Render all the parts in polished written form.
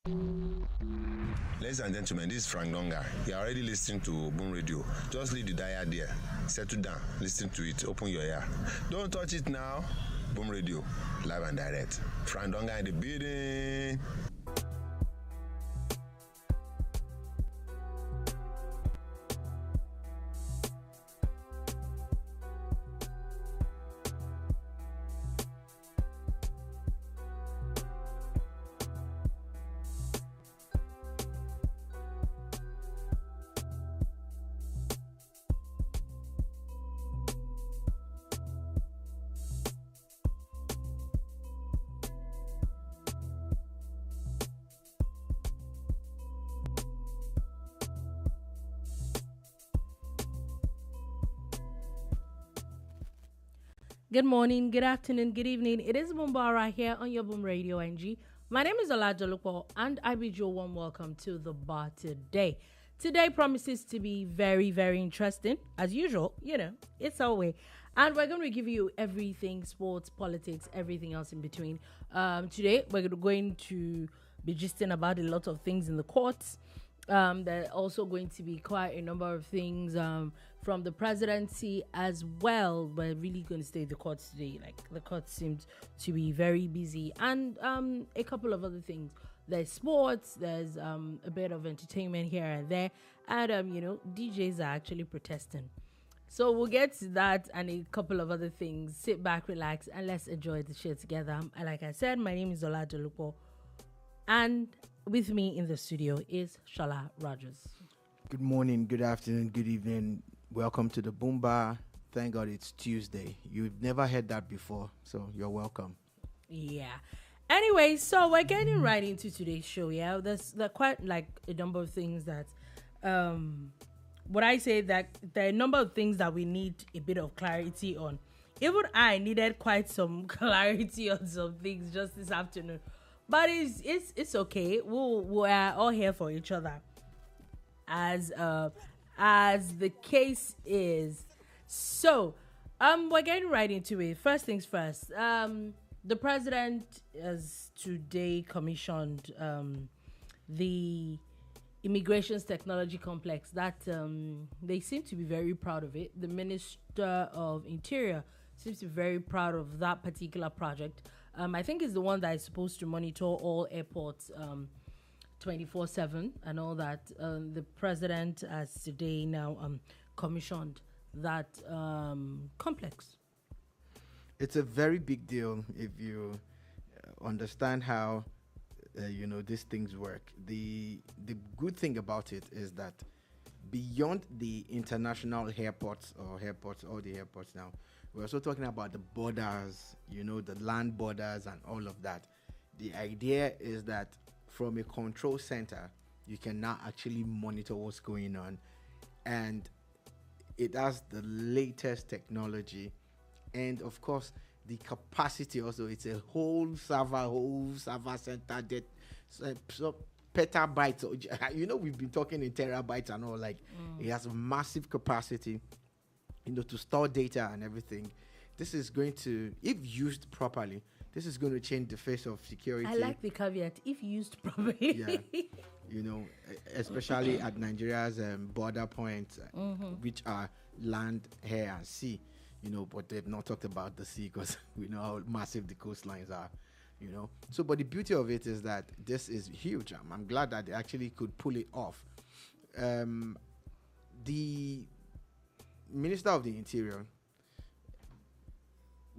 Ladies and gentlemen, this is Frank Donga. You are already listening to Boom Radio. Just leave the dial there. Settle down. Listen to it. Open your ear. Don't touch it now. Boom Radio. Live and direct. Frank Donga in the building. Good morning, good afternoon, good evening. It is BoomBar right here on your Boom Radio NG. My name is Dolupo, and I bid you a warm welcome to the bar today. Today promises to be very, very interesting. As usual, it's our way. And we're going to give you everything, sports, politics, everything else in between. Today, we're going to be gisting about a lot of things in the courts. There are also going to be quite a number of things from the presidency as well. We're really going to stay at the courts today. Like, the courts seemed to be very busy. And a couple of other things. There's sports, there's a bit of entertainment here and there. And, DJs are actually protesting. So we'll get to that and a couple of other things. Sit back, relax, and let's enjoy the show together. And like I said, my name is Dolupo. And with me in the studio is Sola Rogers. Good morning, good afternoon, good evening. Welcome to the BoomBar. Thank God it's Tuesday. You've never heard that before, so you're welcome. Yeah. Anyway, so we're getting right into today's show. Yeah, there's quite like a number of things that, what I say that there are a number of things that we need a bit of clarity on. Even I needed quite some clarity on some things just this afternoon. But it's okay. We're all here for each other, as the case is. So, we're getting right into it. First things first. The president has today commissioned the Immigrations Technology Complex. That they seem to be very proud of it. The Minister of Interior seems to be very proud of that particular project. I think it's the one that is supposed to monitor all airports 24/7 and all that. The president has today now commissioned that complex. It's a very big deal if you understand how these things work. The good thing about it is that beyond the international airports, all the airports now, we're also talking about the borders, the land borders and all of that. The idea is that from a control center, you can now actually monitor what's going on. And it has the latest technology. And of course, the capacity also, it's a whole server center that, so petabytes, we've been talking in terabytes and all, it has a massive capacity, to store data and everything. This is going to, if used properly, this is going to change the face of security. I like the caveat, if used properly. Yeah, especially at Nigeria's border points, which are land, air, and sea. But they've not talked about the sea because we know how massive the coastlines are. So, but the beauty of it is that this is huge. I'm glad that they actually could pull it off. The Minister of the Interior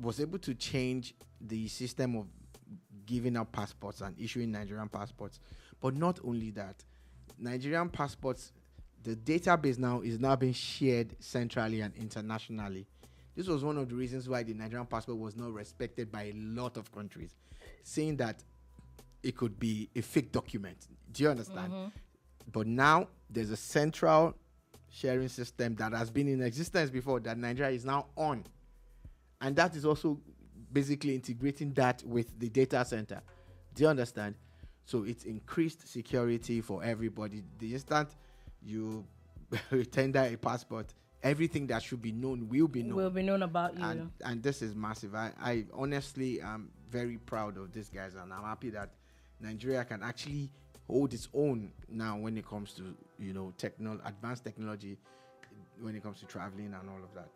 was able to change the system of giving out passports and issuing Nigerian passports. But not only that, Nigerian passports, the database now is now being shared centrally and internationally. This was one of the reasons why the Nigerian passport was not respected by a lot of countries, saying that it could be a fake document. Do you understand? But now there's a central sharing system that has been in existence before that Nigeria is now on. And that is also basically integrating that with the data center. Do you understand? So it's increased security for everybody. The instant you tender a passport, everything that should be known will be known. Will be known about you. And this is massive. I honestly am very proud of these guys, and I'm happy that Nigeria can actually hold its own now when it comes to, advanced technology, when it comes to traveling and all of that.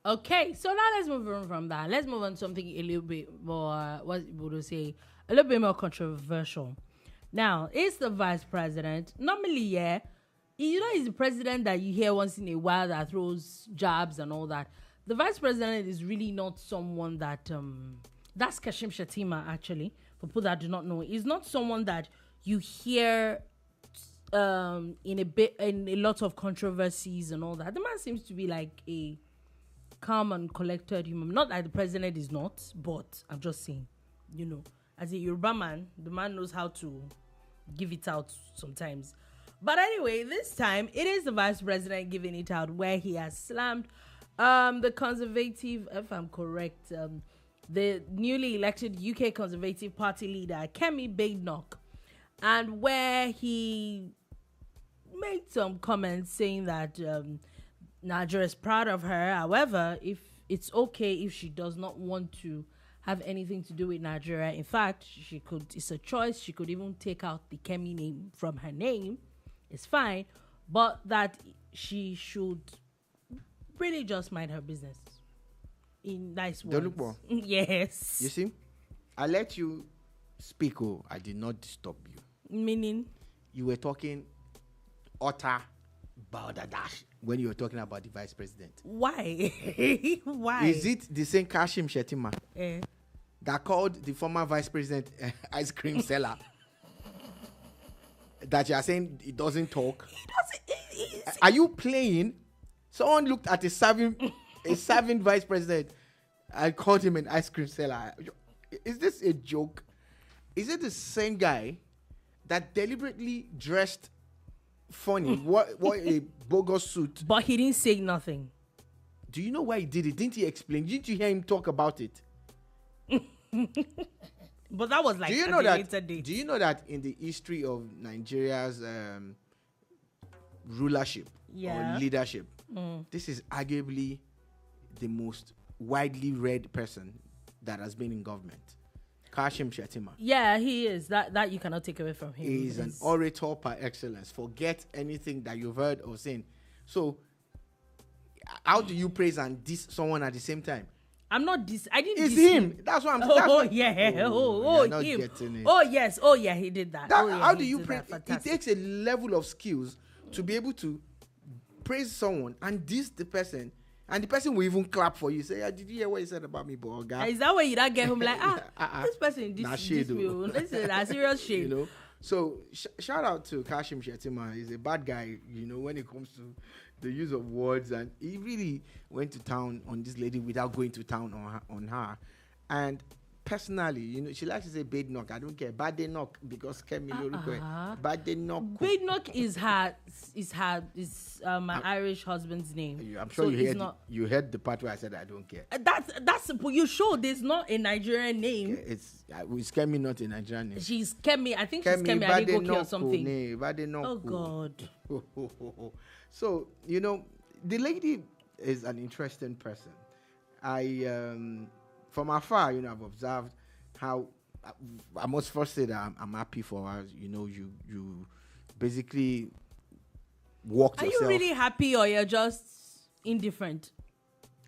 Okay, so now let's move on from that. Let's move on to something a little bit more, what would you say, a little bit more controversial. Now, it's the vice president. Normally, he's the president that you hear once in a while that throws jabs and all that. The vice president is really not someone that, that's Shettima, actually, for people that do not know. He's not someone that you hear in a lot of controversies and all that. The man seems to be like a calm and collected human. Not that the president is not, but I'm just saying, as a Yoruba man, the man knows how to give it out sometimes. But anyway, this time it is the vice president giving it out, where he has slammed the conservative, if I'm correct, the newly elected UK Conservative Party leader, Kemi Badenoch, and where he made some comments saying that Nigeria is proud of her. However, if it's okay if she does not want to have anything to do with Nigeria. In fact, it's a choice. She could even take out the Kemi name from her name. It's fine. But that she should really just mind her business. In nice words. Dolupo. Yes. You see, I let you speak. Oh, I did not disturb you. Meaning? You were talking utter balderdash when you were talking about the vice president. Why? Why? Is it the same Shettima that called the former vice president ice cream seller? That you are saying it doesn't talk? Are you playing? Someone looked at a serving vice president and called him an ice cream seller. Is this a joke? Is it the same guy that deliberately dressed funny, what a bogus suit, but he didn't say nothing? Do you know why he did it? Didn't he explain? Didn't you hear him talk about it? But that was like do you know that in the history of Nigeria's rulership or leadership, this is arguably the most widely read person that has been in government? Shettima. Yeah, he is. That you cannot take away from him. He is an orator par excellence. Forget anything that you've heard or seen. So, how do you praise and diss someone at the same time? I'm not diss. I didn't. It's diss him. That's what I'm saying. him. Oh yes. Oh yeah, he did that. How do you praise? It takes a level of skills to be able to praise someone and diss the person. And the person will even clap for you. Say, did you hear what he said about me, boy? Is that way you don't get him like, this person this me. This is a serious shade. So shout out to Shettima. He's a bad guy, when it comes to the use of words. And he really went to town on this lady without going to town on her. And personally, she likes to say Badenoch. I don't care. Badenoch because Kemi Badenoch. Badenoch is my Irish husband's name. I'm sure you heard the part where I said I don't care. That's you showed there's not a Nigerian name. Okay, it's Kemi, not a Nigerian name. She's Kemi. I think she's Kemi Badenoch or something. Badenoch. Oh God. So the lady is an interesting person. From afar, I've observed how I must first say that I'm happy for her. You basically walked yourself. Are you really happy or you're just indifferent?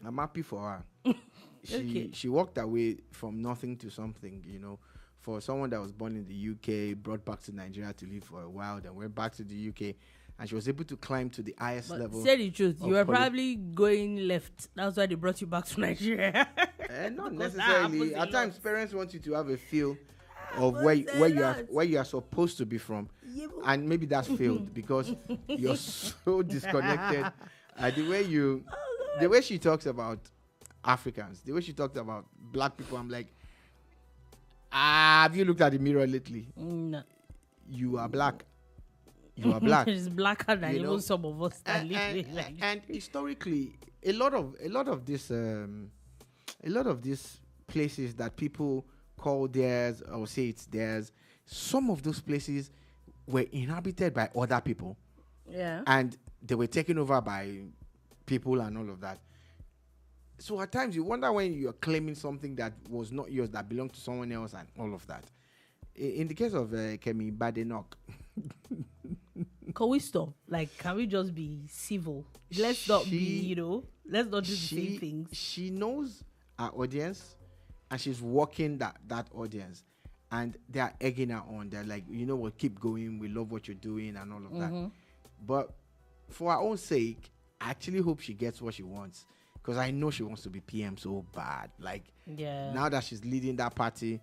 I'm happy for her. She walked away from nothing to something, for someone that was born in the UK, brought back to Nigeria to live for a while, then went back to the UK. And she was able to climb to the highest level. Say the truth, you were probably going left. That's why they brought you back to Nigeria. Not necessarily. At times, parents want you to have a feel of where you are supposed to be from, and maybe that's failed because you're so disconnected. The way she talks about Africans, the way she talks about black people, I'm like, have you looked at the mirror lately? No. You are black. You are black. It's blacker than even some of us that live like. And historically, a lot of these places that people call theirs or say it's theirs, some of those places were inhabited by other people. Yeah. And they were taken over by people and all of that. So at times you wonder when you're claiming something that was not yours, that belonged to someone else and all of that. In the case of Kemi Badenoch, Can we stop? Like, can we just be civil? Let's not be, let's not do the same things. She knows our audience, and she's working that audience, and they are egging her on. They're like, what, keep going. We love what you're doing and all of that. But for her own sake, I actually hope she gets what she wants, because I know she wants to be PM so bad. Like, now that she's leading that party,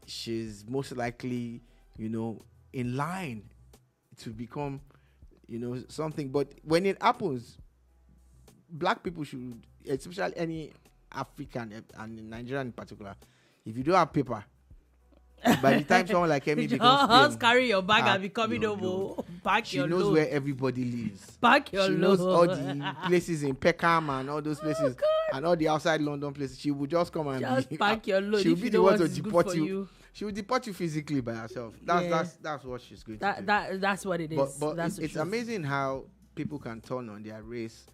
she's most likely, in line to become, something. But when it happens, black people should, especially any African and Nigerian in particular, if you don't have paper, by the time someone like Kemi becomes PM, carry your bag and becoming over. Pack your load. She knows where everybody lives. Pack your load. She knows all the places in Peckham and all those places, and all the outside London places. She would just come and just pack your load. She'll be the one to deport you. She will deport you physically by herself. That's what she's going to do. That's what it is. But that's it's amazing how people can turn on their race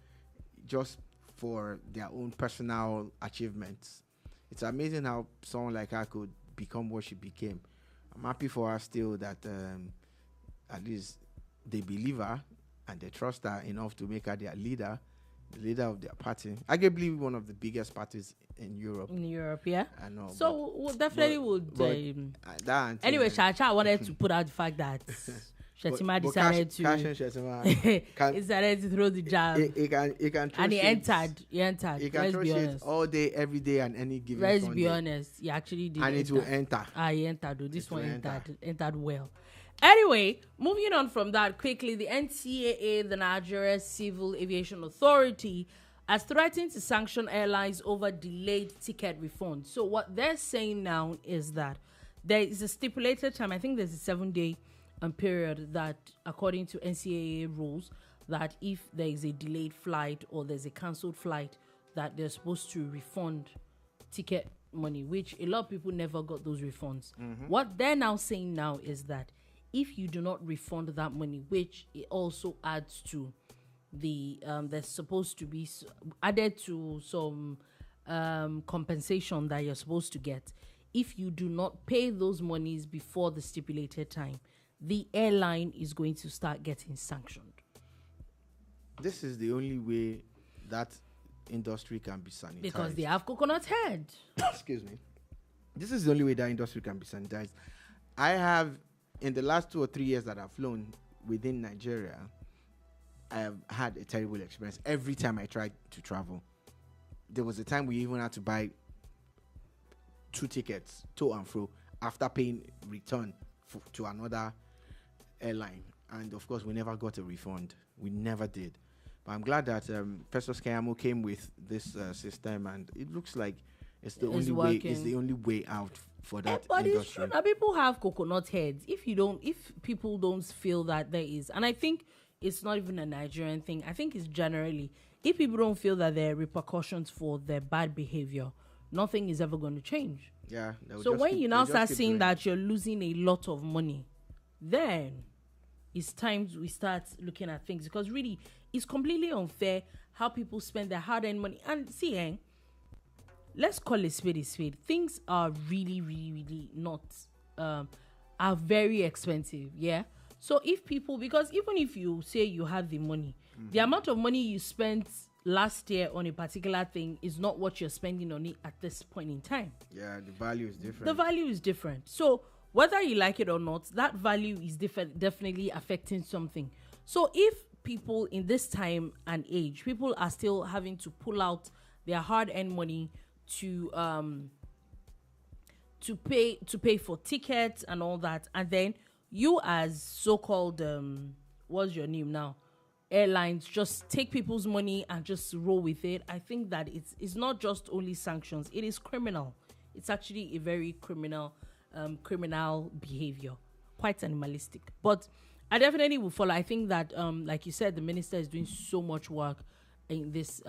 just for their own personal achievements. It's amazing how someone like her could become what she became. I'm happy for her still that at least they believe her and they trust her enough to make her their leader, the leader of their party. Arguably one of the biggest parties in Europe. Yeah. I know. So we'll definitely would. Anyway, I wanted to put out the fact that Shettima decided to throw the jab. He can and he entered. He can throw shit all day, every day, and any given Let's Sunday. be honest. He actually did. And it will enter. He entered. This one entered well. Anyway, moving on from that quickly, the NCAA, the Nigeria Civil Aviation Authority, has threatened to sanction airlines over delayed ticket refunds. So what they're saying now is that there is a stipulated time. I think there's a 7-day period that, according to NCAA rules, that if there is a delayed flight or there's a cancelled flight, that they're supposed to refund ticket money, which a lot of people never got those refunds. What they're now saying now is that if you do not refund that money, which it also adds to the there's supposed to be added to some compensation that you're supposed to get. If you do not pay those monies before the stipulated time, the airline is going to start getting sanctioned. This is the only way that industry can be sanitized. Because they have coconut head. Excuse me. This is the only way that industry can be sanitized. I have, in the last 2 or 3 years that I've flown within Nigeria, I have had a terrible experience every time I tried to travel. There was a time we even had to buy 2 tickets to and fro after paying return to another airline, and of course we never got a refund. We never did. But I'm glad that Festus Keyamo came with this system, and it looks like it's the only way. It's the only way out for that but industry. It's true that people have coconut heads. If people don't feel that there is, and I think it's not even a Nigerian thing. I think it's generally, if people don't feel that there are repercussions for their bad behavior, nothing is ever going to change. Yeah. So when you now start seeing that you're losing a lot of money, then it's time we start looking at things, because really it's completely unfair how people spend their hard-earned money. And see, let's call it spade a spade. Things are really, really, really not are very expensive. Yeah. So if people, because even if you say you have the money, the amount of money you spent last year on a particular thing is not what you're spending on it at this point in time. Yeah, the value is different. The value is different. So whether you like it or not, that value is definitely affecting something. So if people in this time and age, people are still having to pull out their hard-earned money to pay for tickets and all that, and then you as so-called what's your name now, airlines, just take people's money and just roll with it, I think that it's not just only sanctions, it is criminal. It's actually a very criminal behavior, quite animalistic. But I definitely will follow. I think that like you said, the minister is doing so much work in this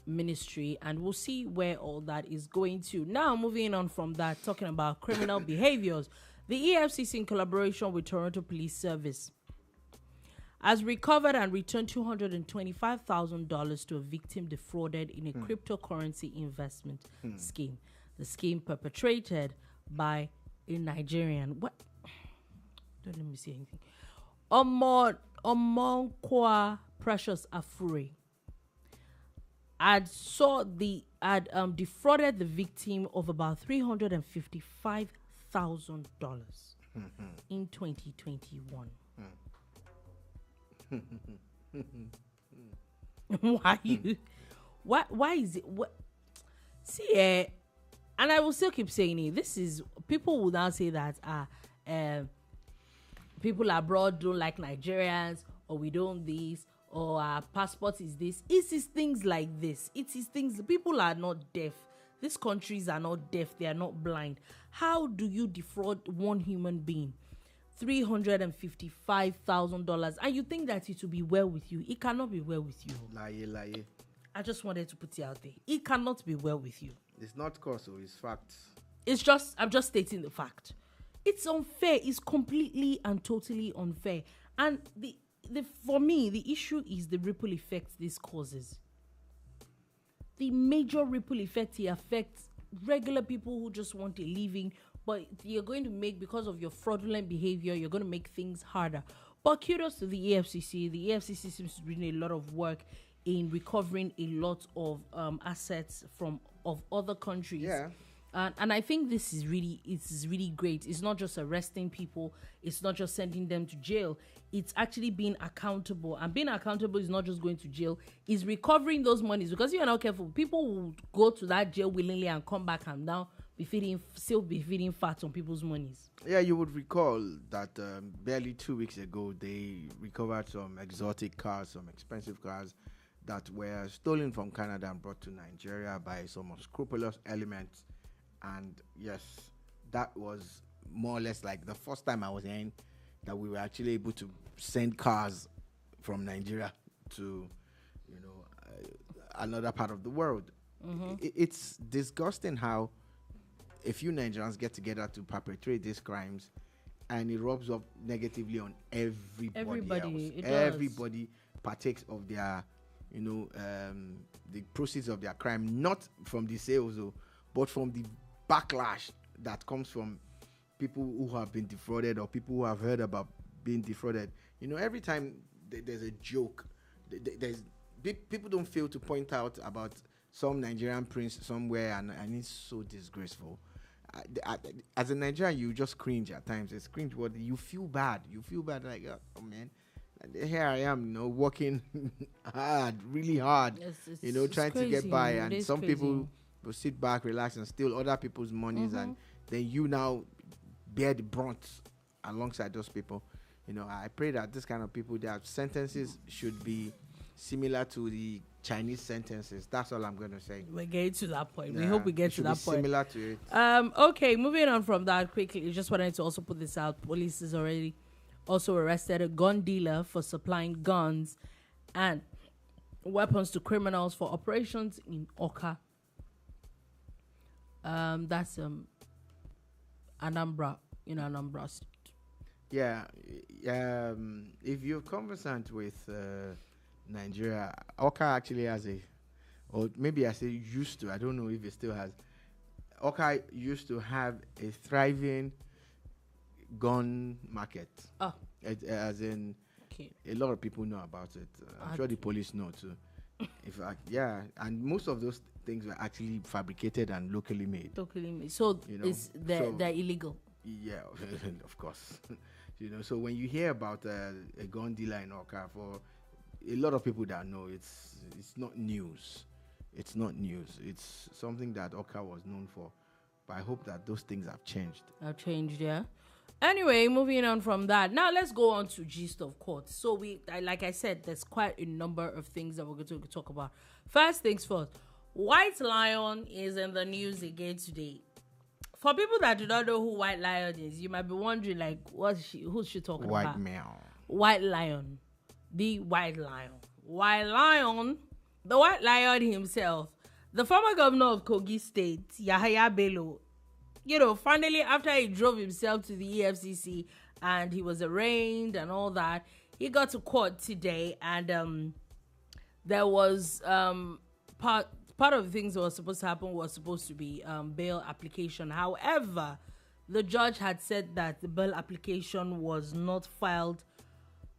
ministry, and we'll see where all that is going to. Now moving on from that, talking about criminal behaviors, the EFCC, in collaboration with Toronto Police Service, has recovered and returned $225,000 to a victim defrauded in a cryptocurrency investment scheme. The scheme perpetrated by a Nigerian. What? Don't let me say anything. Omonkwa Precious Afure had defrauded the victim of about $355,000 in 2021. Why is it? What? See, and I will still keep saying it. This is, people will now say that people abroad don't like Nigerians, or we don't this, or our passport is this. It is things like this. It is things. People are not deaf. These countries are not deaf. They are not blind. How do you defraud one human being $355,000 and you think that it will be well with you? It cannot be well with you. Lie. I just wanted to put it out there. It cannot be well with you. It's not cause, it's facts. I'm just stating the fact. It's unfair. It's completely and totally unfair. And for me, the issue is the ripple effect this causes. The major ripple effect it affects regular people who just want a living, but you're going to make, because of your fraudulent behavior, you're going to make things harder. But kudos to the EFCC. The EFCC seems to be doing a lot of work in recovering a lot of assets of other countries. Yeah. And I think this is really great. It's not just arresting people. It's not just sending them to jail. It's actually being accountable. And being accountable is not just going to jail. It's recovering those monies. Because if you're not careful, people will go to that jail willingly and come back and now still be feeding fat on people's monies. Yeah, you would recall that barely 2 weeks ago, they recovered some exotic cars, some expensive cars that were stolen from Canada and brought to Nigeria by some unscrupulous elements. And yes, that was more or less like the first time I was hearing that we were actually able to send cars from Nigeria to, another part of the world. Mm-hmm. It's disgusting how a few Nigerians get together to perpetrate these crimes, and it rubs up negatively on everybody else. Everybody partakes of their, the proceeds of their crime, not from the sales, but from the backlash that comes from people who have been defrauded or people who have heard about being defrauded. Every time there's a joke, people don't fail to point out about some Nigerian prince somewhere, and it's so disgraceful. As a Nigerian, you just cringe at times. It's cringe. What you feel bad. You feel bad, like, oh man, here I am, working hard, really hard, trying to get by, and some people will sit back, relax, and steal other people's monies, and then you now bear the brunt alongside those people. I pray that this kind of people, their sentences should be similar to the Chinese sentences. That's all I'm going to say. We're getting to that point. We hope we get to that point. Similar to it. Okay, moving on from that quickly. Just wanted to also put this out. Police has already also arrested a gun dealer for supplying guns and weapons to criminals for operations in Awka. That's Anambra, Anambra State. Yeah, if you're conversant with Nigeria, Awka actually has or maybe I say used to, I don't know if it still has. Awka used to have a thriving gun market. Oh. As in, okay. A lot of people know about it. I'm sure the police know too. In fact, yeah, and most of those things were actually fabricated and locally made. So they're illegal. Yeah, of course. So when you hear about a gun dealer in Awka, for a lot of people that know, it's not news. It's not news. It's something that Awka was known for. But I hope that those things have changed. Yeah. Anyway, moving on from that. Now let's go on to gist of court. So like I said, there's quite a number of things that we're going to talk about. First things first. White Lion is in the news again today. For people that do not know who White Lion is, you might be wondering, like, who's she talking about? White male. White Lion. The White Lion. White Lion, the White Lion himself, the former governor of Kogi State, Yahaya Bello, finally, after he drove himself to the EFCC and he was arraigned and all that, he got to court today, and there was part of the things that was supposed to happen was supposed to be bail application. However, the judge had said that the bail application was not filed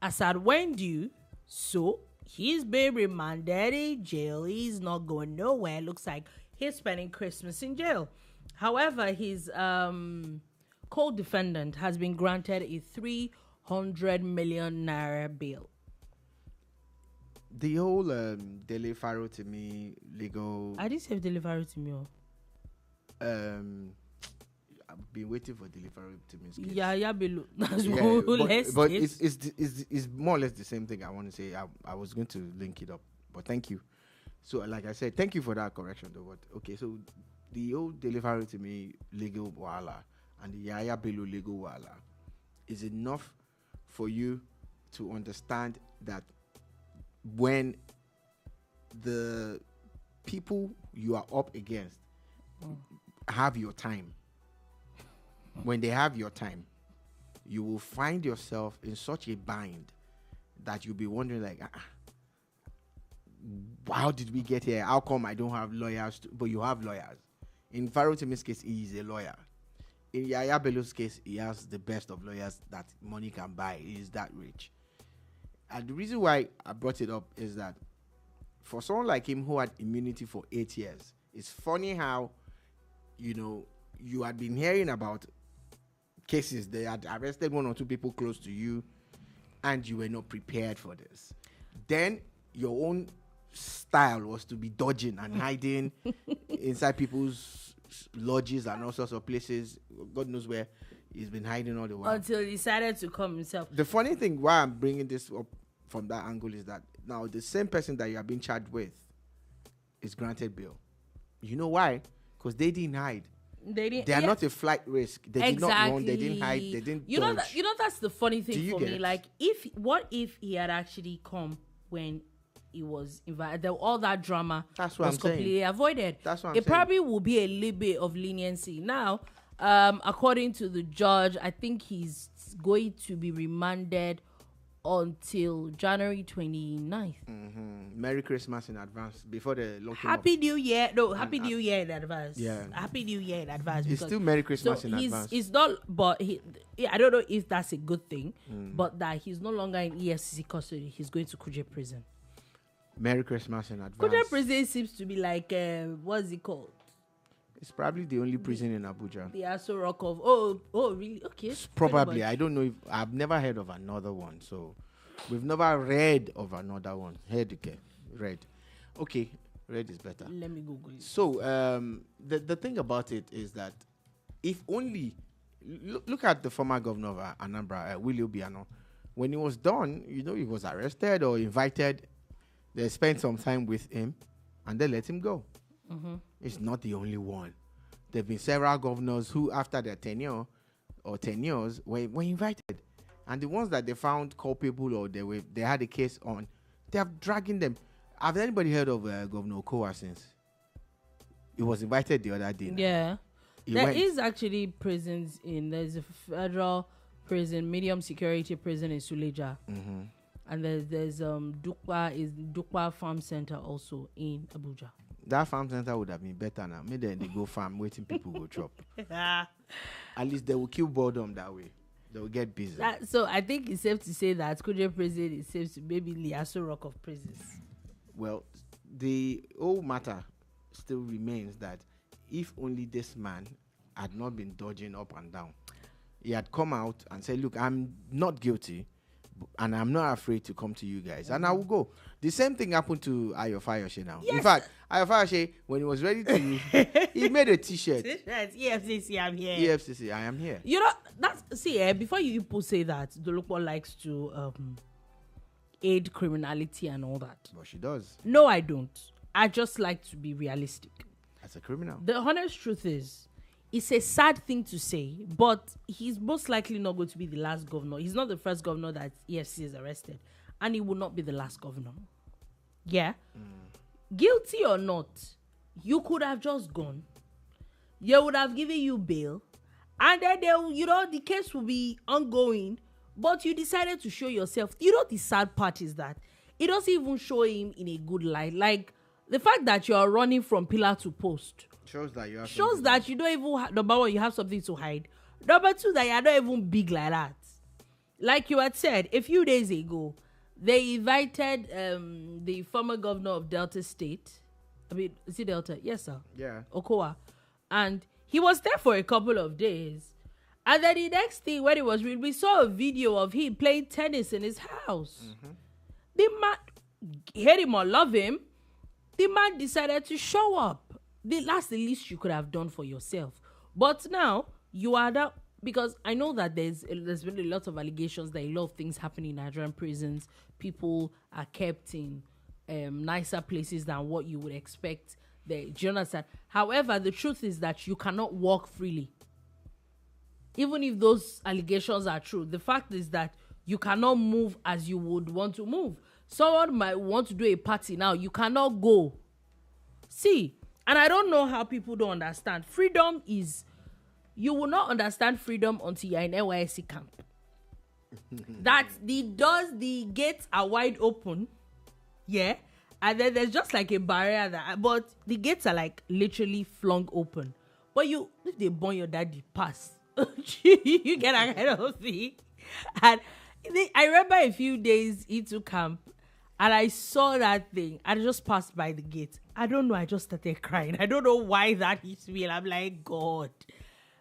as at when due, so he's been remanded in jail. He's not going nowhere. Looks like he's spending Christmas in jail. However, his co-defendant has been granted a 300 million naira bail. The whole delivery to me legal. I didn't say delivery to me. I've been waiting for delivery to me. Yahaya Bello. But it's more or less the same thing I want to say. I was going to link it up, but thank you. So, like I said, thank you for that correction, though. But okay, so the old delivery to me legal wala and the Yahaya Bello legal wala is enough for you to understand that when the people you are up against have your time, when they have your time, you will find yourself in such a bind that you'll be wondering like, how did we get here? How come I don't have lawyers? But you have lawyers. In Pharaoh Timi's case, he is a lawyer. In Yahaya Bello's case, he has the best of lawyers that money can buy. He is that rich. And the reason why I brought it up is that for someone like him who had immunity for 8 years, it's funny how, you had been hearing about cases. They had arrested 1 or 2 people close to you, and you were not prepared for this. Then your own style was to be dodging and hiding inside people's lodges and all sorts of places. God knows where he's been hiding all the while. Until he decided to come himself. The funny thing why I'm bringing this up from that angle is that now the same person that you have been charged with is granted bail. You know why? Because they didn't hide. They are not a flight risk. They did not run. They didn't hide. They didn't. Dodge. That's the funny thing for me. Like, what if he had actually come when he was invited? All that drama was completely avoided. That's what I'm saying. It probably will be a little bit of leniency now. According to the judge, I think he's going to be remanded until January 29th. Merry Christmas in advance before the lockdown. Happy New Year. No, Happy New Year in advance. Yeah. Happy New Year in advance. It's still Merry Christmas in advance. It's not, but I don't know if that's a good thing, but that he's no longer in EFCC custody. He's going to Kuje Prison. Merry Christmas in advance. Kuje Prison seems to be like, what's it called? It's probably the only prison in Abuja. The Aso Rock of, oh, really? Okay. Probably. I don't know if, I've never heard of another one. So, we've never read of another one. Heard, okay. Read. Okay. Read is better. Let me Google it. So, the thing about it is that if only, look at the former governor of Anambra, Willie Obiano. When he was done, he was arrested or invited. They spent some time with him and they let him go. It's not the only one. There have been several governors who, after their tenure or tenures, were invited. And the ones that they found culpable or they had a case on, they have dragging them. Have anybody heard of Governor Okowa since? He was invited the other day. Yeah. There is actually prisons there's a federal prison, medium security prison in Suleja. And there's Dukwa Farm Center also in Abuja. That farm center would have been better now. Maybe they go farm, waiting people go chop. At least they will kill boredom that way. They will get busy. So I think it's safe to say that Kuje Prison is safe to maybe the Aso Rock of prisons. Well, the whole matter still remains that if only this man had not been dodging up and down, he had come out and said, look, I'm not guilty, and I'm not afraid to come to you guys, and I will go. The same thing happened to Ayofayoshe now. Yes. In fact, Ayofayoshe, when he was ready to, he made a T-shirt. EFCC, I'm here. EFCC, I am here. Before you people say that, Dolupo likes to aid criminality and all that. But she does. No, I don't. I just like to be realistic. As a criminal. The honest truth is, it's a sad thing to say, but he's most likely not going to be the last governor. He's not the first governor that EFCC is arrested. And he will not be the last governor. Yeah? Guilty or not, you could have just gone. They would have given you bail. And then, the case will be ongoing. But you decided to show yourself. The sad part is that it doesn't even show him in a good light. Like, the fact that you are running from pillar to post shows that you have you don't even number one, you have something to hide. Number two, that you are not even big like that. like you had said a few days ago, they invited the former governor of Delta State. I mean, is it Delta? Yes, sir. Yeah. Okowa. And he was there for a couple of days. And then the next thing, when it was read, we saw a video of him playing tennis in his house. Mm-hmm. The man, hate him or love him, the man decided to show up. That's the least you could have done for yourself. But now, you are that, because I know that there's been a lot of allegations that a lot of things happen in Nigerian prisons. People are kept in nicer places than what you would expect. Do you understand? However, the truth is that you cannot walk freely. Even if those allegations are true, the fact is that you cannot move as you would want to move. Someone might want to do a party now. You cannot go. See, and I don't know how people don't understand. Freedom is, you will not understand freedom until you're in NYSC camp. That the doors, the gates are wide open. Yeah. And then there's just like a barrier but the gates are like literally flung open. But if they burn your daddy, pass. You get ahead of me. And I remember a few days into camp and I saw that thing. I just passed by the gate. I don't know. I just started crying. I don't know why that hits me. And I'm like, God.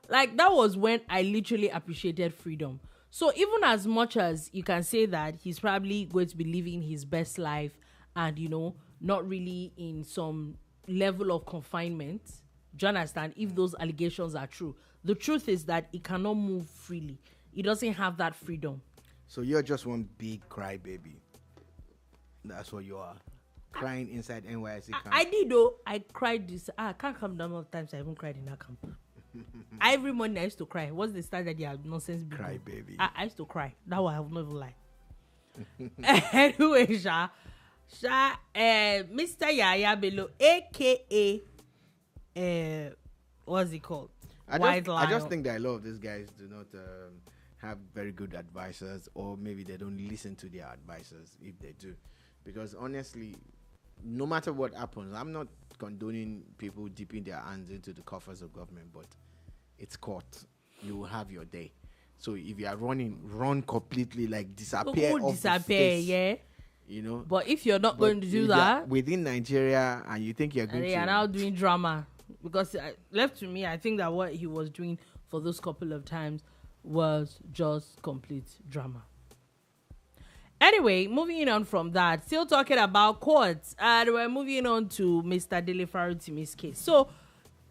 Like, that was when I literally appreciated freedom. So even as much as you can say that he's probably going to be living his best life and, not really in some level of confinement, do you understand? If those allegations are true, the truth is that he cannot move freely. He doesn't have that freedom. So you're just one big crybaby. That's what you are. Crying inside NYSC camp. I did though. I cried this. I can't count the number of times I even cried in that camp. Every morning I used to cry. What's the start that they have nonsense? Cry baby. I used to cry. That one I will never lie. Anyway, Mr. Yahaya Bello, aka what's it called? I just think that a lot of these guys do not have very good advisors, or maybe they don't listen to their advisors if they do. Because honestly, no matter what happens, I'm not condoning people dipping their hands into the coffers of government, but it's court. You will have your day. So if you are run completely, like disappear off the face, yeah. But if you're not going to do that within Nigeria, and you think you're going to, they are now doing drama. Because left to me, I think that what he was doing for those couple of times was just complete drama. Anyway, moving on from that, still talking about courts, and we're moving on to Mr. Dele Farutimi's case. So,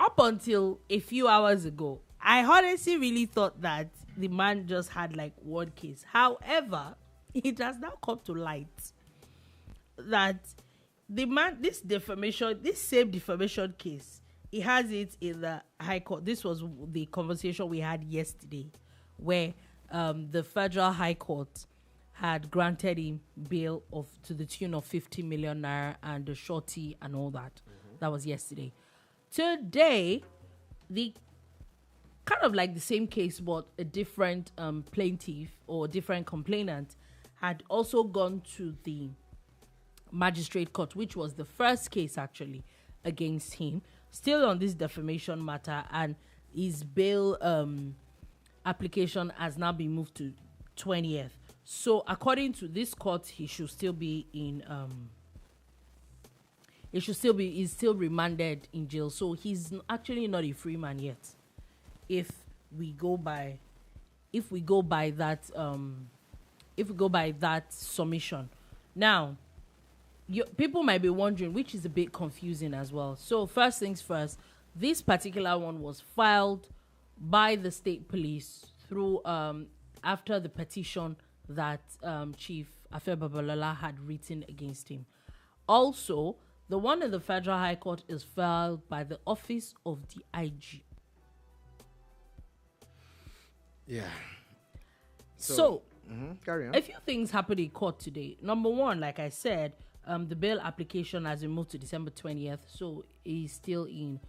up until a few hours ago, I honestly really thought that the man just had like one case. However, it has now come to light that the man, this same defamation case, he has it in the High Court. This was the conversation we had yesterday, where the Federal High Court had granted him bail to the tune of 50 million naira and the shorty and all that. Mm-hmm. That was yesterday. Today, the kind of like the same case, but a different plaintiff or different complainant had also gone to the magistrate court, which was the first case actually against him, still on this defamation matter, and his bail application has now been moved to 20th. So according to this court, he's still remanded in jail. So he's actually not a free man yet. If we go by that submission. Now, people might be wondering, which is a bit confusing as well. So first things first, this particular one was filed by the state police through after the petition that Chief Afe Babalola had written against him. Also, the one in the Federal High Court is filed by the Office of the IG. Yeah. So carry on. A few things happened in court today. Number one, like I said, the bail application has been moved to December 20th, so he's still in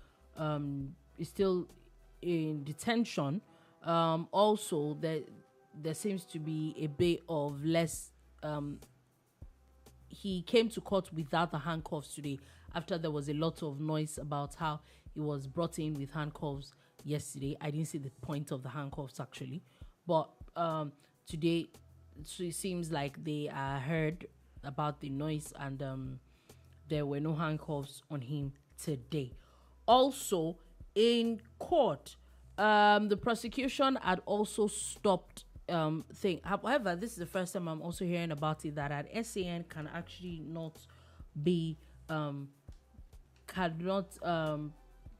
detention. Also, there seems to be a bit of less. He came to court without the handcuffs today, after there was a lot of noise about how he was brought in with handcuffs yesterday. I didn't see the point of the handcuffs actually, but today so it seems like they heard about the noise, and there were no handcuffs on him today. Also, in court, the prosecution had also stopped thing. However, this is the first time I'm also hearing about it, that an SAN can actually not be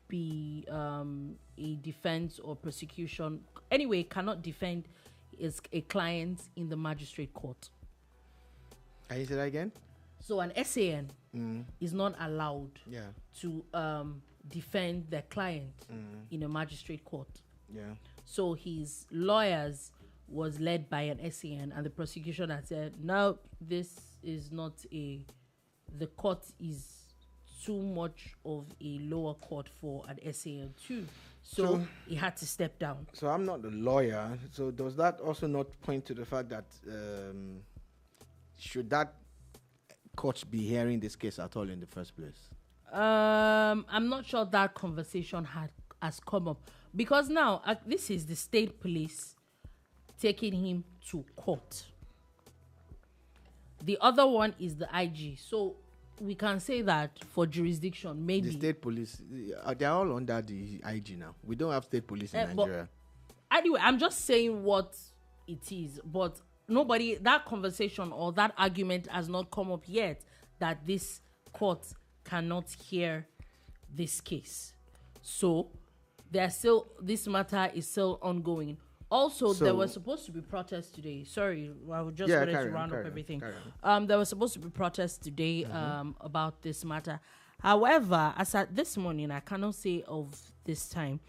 be a defense or prosecution. Anyway, cannot defend a client in the magistrate court. Can you say that again? So an SAN is not allowed to defend their client in a magistrate court. Yeah. So his lawyers was led by an SAN, and the prosecution had said, no, this is not the court is too much of a lower court for an SAN too. So he had to step down. So I'm not the lawyer. So does that also not point to the fact that should that court be hearing this case at all in the first place? I'm not sure that conversation has come up, because now this is the state police taking him to court. The other one is the IG. So we can say that for jurisdiction, maybe the state police, they're all under the IG now. We don't have state police in Nigeria. Anyway, I'm just saying what it is, but that conversation or that argument has not come up yet, that this court cannot hear this case. So this matter is still ongoing. Also, there was supposed to be protests today. Sorry, I just wanted to round up everything. There was supposed to be protests today about this matter. However, as at this morning, I cannot say of this time.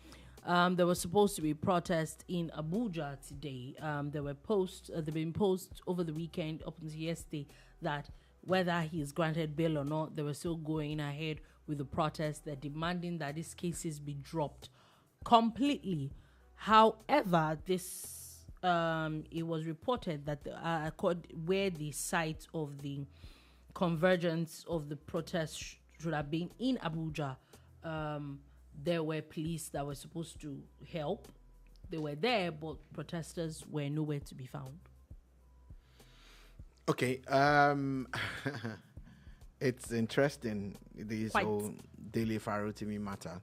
There was supposed to be protests in Abuja today. There were been posts over the weekend up until yesterday that whether he is granted bail or not, they were still going ahead with the protests. They're demanding that these cases be dropped completely. However, this it was reported that where the site of the convergence of the protests should have been in Abuja, there were police that were supposed to help. They were there, but protesters were nowhere to be found. Okay, it's interesting, this whole Daily Farotimi matter.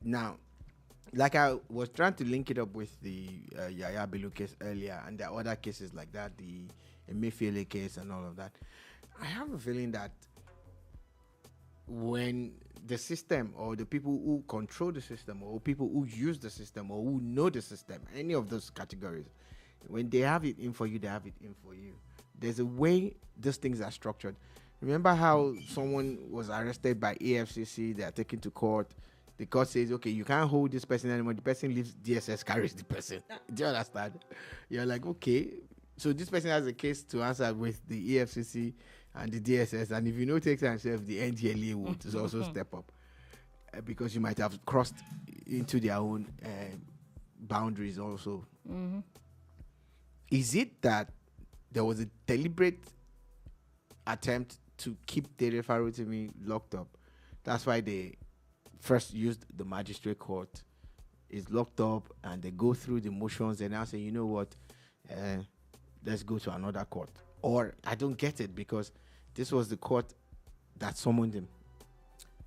Now, like I was trying to link it up with the Yahaya Bello case earlier, and there are other cases like that, the Emefiele case and all of that. I have a feeling that when the system, or the people who control the system, or people who use the system, or who know the system, any of those categories, when they have it in for you, they have it in for you. There's a way these things are structured. Remember how someone was arrested by EFCC, they are taken to court. The court says, okay, you can't hold this person anymore. The person leaves, DSS carries the person. Do you understand? You're like, okay. So this person has a case to answer with the EFCC and the DSS. And if you know takes himself, the NDLA would also step up. Because you might have crossed into their own boundaries also. Mm-hmm. Is it that there was a deliberate attempt to keep Dele Farotimi locked up? That's why they first used the magistrate court, is locked up, and they go through the motions and now say, you know what, let's go to another court. Or I don't get it, because this was the court that summoned him.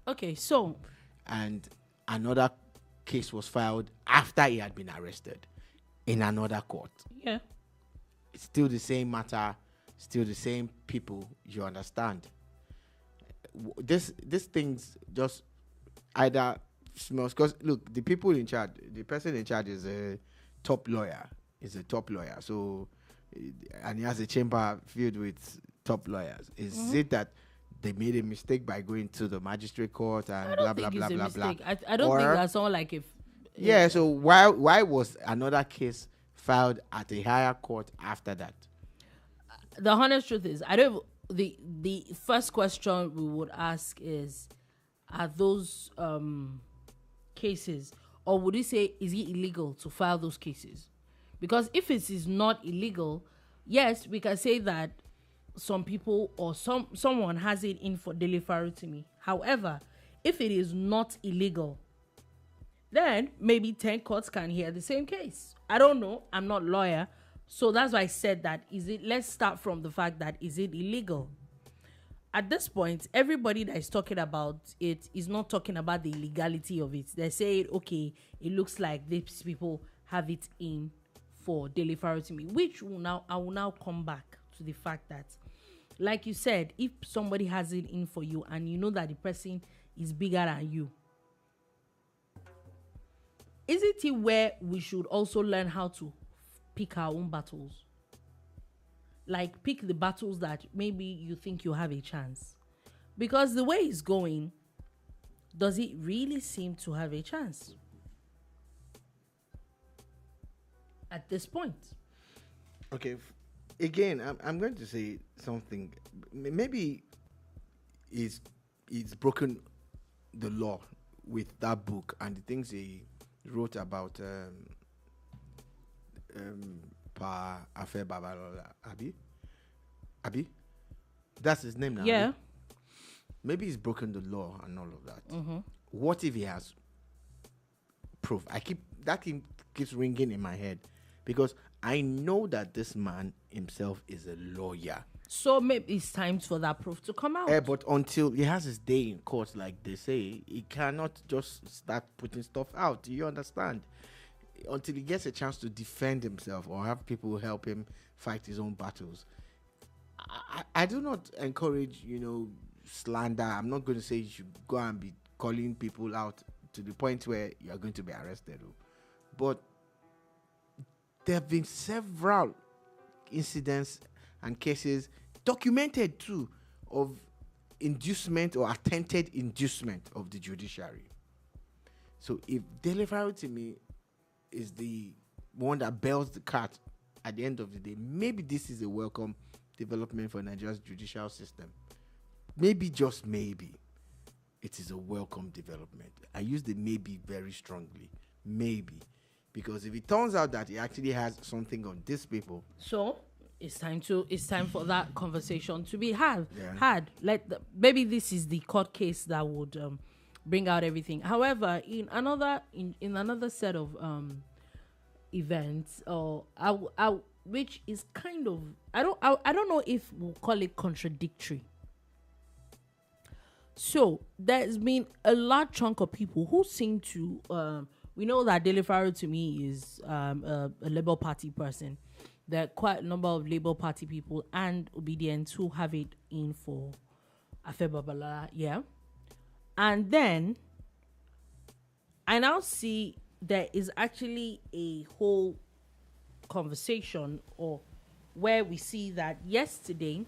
Okay, so. And another case was filed after he had been arrested in another court. Yeah. It's still the same matter, still the same people, you understand. This things just either smells, because look, the people in charge, the person in charge is a top lawyer. So, and he has a chamber filled with top lawyers. Is it that they made a mistake by going to the magistrate court and blah blah blah blah blah? I don't think that's all like if. Yeah. So why was another case filed at a higher court after that? The honest truth is, the first question we would ask is, are those cases, or would you say, is it illegal to file those cases? Because if it is not illegal, yes, we can say that some people or someone has it in for Dele Farotimi. However, if it is not illegal, then maybe 10 courts can hear the same case. I don't know. I'm not a lawyer, So that's why I said that. Let's start from the fact that is it illegal? At this point, everybody that is talking about it is not talking about the illegality of it. They say, okay, it looks like these people have it in for delivery to me, which I will now come back to the fact that, like you said, if somebody has it in for you and you know that the person is bigger than you, isn't it where we should also learn how to pick our own battles? Like, pick the battles that maybe you think you have a chance. Because the way it's going, does it really seem to have a chance? At this point. Okay. Again, I'm going to say something. Maybe it's broken the law with that book and the things he wrote about Afe Babalola, Abi, that's his name now. Yeah. Abi? Maybe he's broken the law and all of that. Mm-hmm. What if he has proof? That keeps ringing in my head because I know that this man himself is a lawyer. So maybe it's time for that proof to come out. But until he has his day in court, like they say, he cannot just start putting stuff out. Do you understand? Until he gets a chance to defend himself or have people help him fight his own battles. I do not encourage, slander. I'm not going to say you should go and be calling people out to the point where you are going to be arrested. But there have been several incidents and cases documented too of inducement or attempted inducement of the judiciary. So if delivery to me is the one that bails the cat at the end of the day, maybe this is a welcome development for Nigeria's judicial system. Maybe, just maybe, it is a welcome development. I use the maybe very strongly. Maybe. Because if it turns out that he actually has something on these people. So it's time for that conversation to be had. Yeah. Maybe this is the court case that would bring out everything. However, in another set of events, which is kind of, I don't know if we'll call it contradictory. So there's been a large chunk of people who seem to we know that Dele Farrow to me is a Labour Party person. There are quite a number of Labour Party people and Obedience who have it in for Afe Babalola, yeah. And then I now see there is actually a whole conversation or where we see that yesterday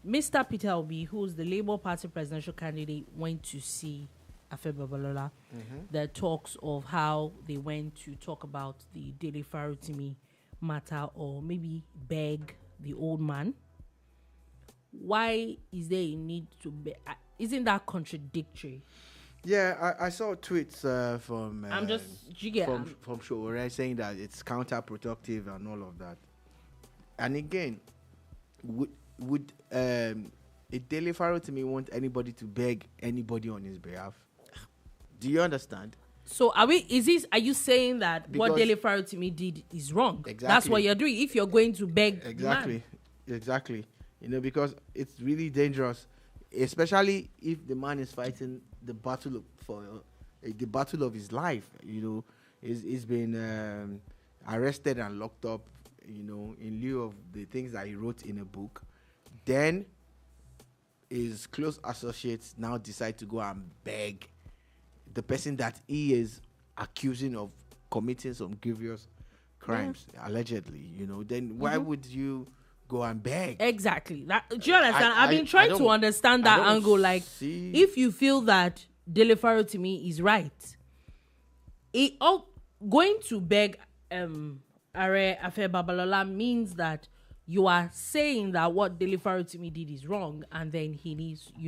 Mr. Peter Obi, who's the Labour Party presidential candidate, went to see Afe Babalola. Mm-hmm. There are talks of how they went to talk about the Dele Farrow matter or maybe beg the old man. Why is there a need to beg? Isn't that contradictory? Yeah, I saw tweets from from Shoore saying that it's counterproductive and all of that. And again, would a Dele Farrow want anybody to beg anybody on his behalf? Do you understand? So are you saying that what Dele Farrow did is wrong? Exactly. That's what you're doing if you're going to beg exactly. Because it's really dangerous, especially if the man is fighting the battle the battle of his life. He's been arrested and locked up, in lieu of the things that he wrote in a book. Then his close associates now decide to go and beg the person that he is accusing of committing some grievous crimes, allegedly. Then why would you go and beg? Exactly. Do you understand? I've been trying to understand that angle. Like, if you feel that Dele Farrow is right, going to beg Afe Babalola means that you are saying that what Dele Farrow did is wrong, and then you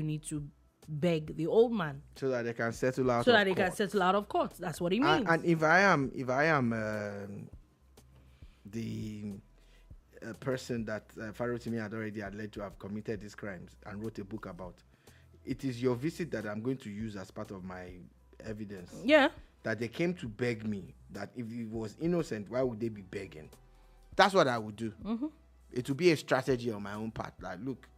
need to beg the old man so that they can settle out. Can settle out of court. That's what he means. And if I am the person that Farrow had already alleged to have committed these crimes and wrote a book about, it is your visit that I'm going to use as part of my evidence. Yeah. That they came to beg me. That if he was innocent, why would they be begging? That's what I would do. It would be a strategy on my own part. Like, look,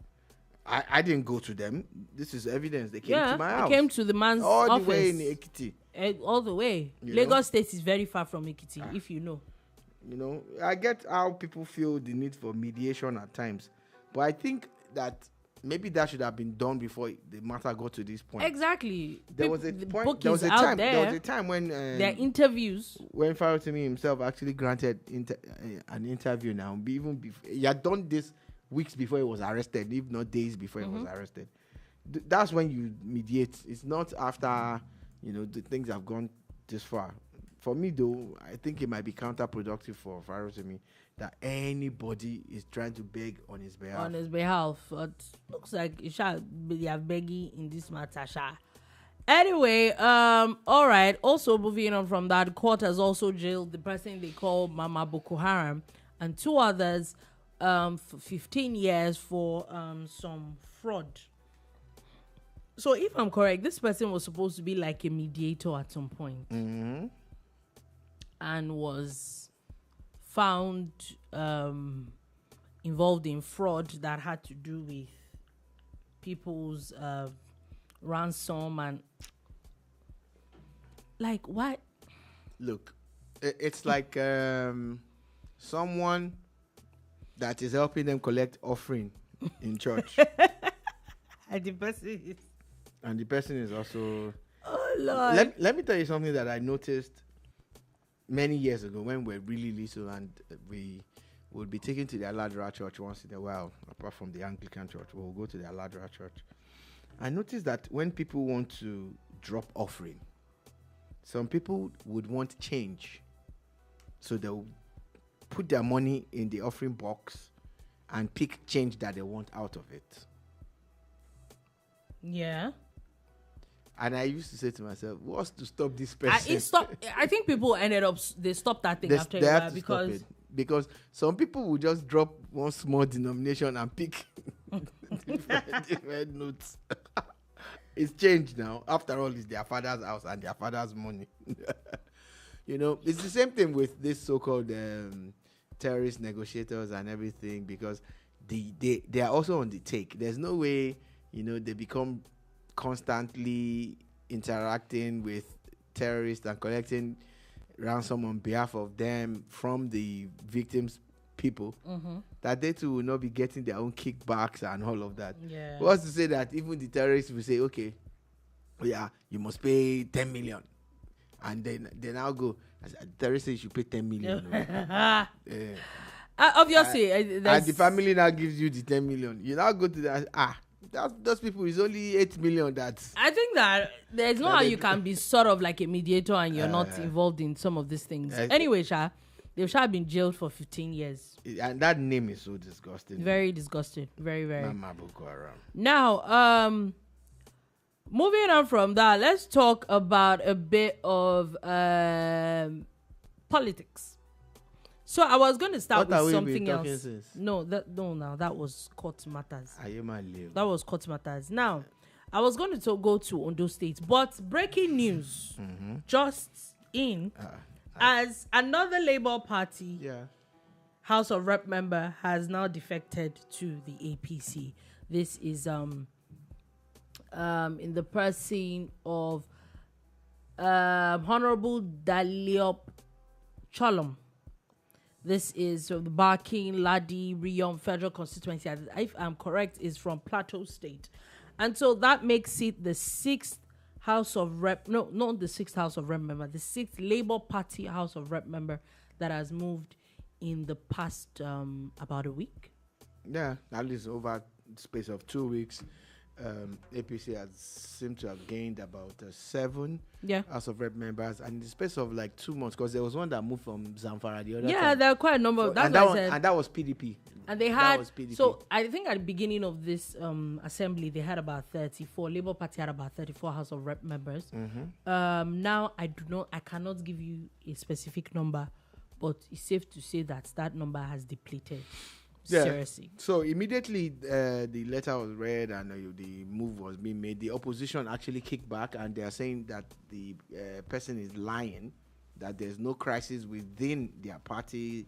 I didn't go to them. This is evidence. They came to my house. They came to the man's all office. the way in Ekiti. All the way. Lagos State is very far from Ekiti, if you know. You know, I get how people feel the need for mediation at times. But I think that maybe that should have been done before the matter got to this point. Exactly. There was a point. There was a time when there are interviews. When Farotimi himself actually granted an interview. Now, even before he had done this weeks before he was arrested, if not days before he was arrested. That's when you mediate. It's not after the things have gone this far. For me, though, I think it might be counterproductive for Farotimi that anybody is trying to beg on his behalf. It looks like it shall be begging in this matter. Anyway, all right. Also, moving on from that, court has also jailed the person they call Mama Boko Haram and 2 others for 15 years for some fraud. So, if I'm correct, this person was supposed to be like a mediator at some point. And was found involved in fraud that had to do with people's ransom and like what? Look, it's like someone that is helping them collect offering in church. And the person is also. Oh Lord! Let me tell you something that I noticed many years ago when we were really little, and we would be taken to the Aladra church once in a while. Apart from the Anglican church, we'll go to the Aladra church. I noticed that when people want to drop offering, some people would want change, so they'll put their money in the offering box and pick change that they want out of it. Yeah. And I used to say to myself, what's to stop this person? I think people they stopped that thing after a while because some people will just drop one small denomination and pick different notes. It's changed now. After all, it's their father's house and their father's money. It's the same thing with this so-called terrorist negotiators and everything, because they are also on the take. There's no way, they become constantly interacting with terrorists and collecting ransom on behalf of them from the victims' people, that they too will not be getting their own kickbacks and all of that. Yeah. What's to say that even the terrorists will say, okay, yeah, you must pay 10 million. And then they now go, the terrorist says you should pay 10 million. Obviously. And the family now gives you the 10 million. You now go to that, those people is only 8 million. I think that there's no how you can be sort of like a mediator and you're not involved in some of these things. Anyway, they've been jailed for 15 years. And that name is so disgusting. Very disgusting. Very, very. Mama Boko Haram. Now, moving on from that, let's talk about a bit of politics. So I was going to start with something else. No, that was court matters. That was court matters. Now, I was going to go to Ondo State, but breaking news just in as another Labour Party House of Rep member has now defected to the APC. This is in the person of Honorable Daliop Cholom. This is the Barking, Ladi, Riom Federal Constituency. If I'm correct, is from Plateau State. And so that makes it the 6th House of Rep, no, not the 6th House of Rep member, the 6th Labour Party House of Rep member that has moved in the past about a week. Yeah, at least over the space of 2 weeks. APC has seemed to have gained about 7 House of Rep members, and in the space of like 2 months, because there was one that moved from Zamfara the other time. There are quite a number of and that was PDP. And they had so I think at the beginning of this assembly they had about 34. Labour Party had about 34 House of Rep members. Now I cannot give you a specific number, but it's safe to say that number has depleted. Seriously. So immediately the letter was read and the move was being made. The opposition actually kicked back, and they are saying that the person is lying, that there's no crisis within their party,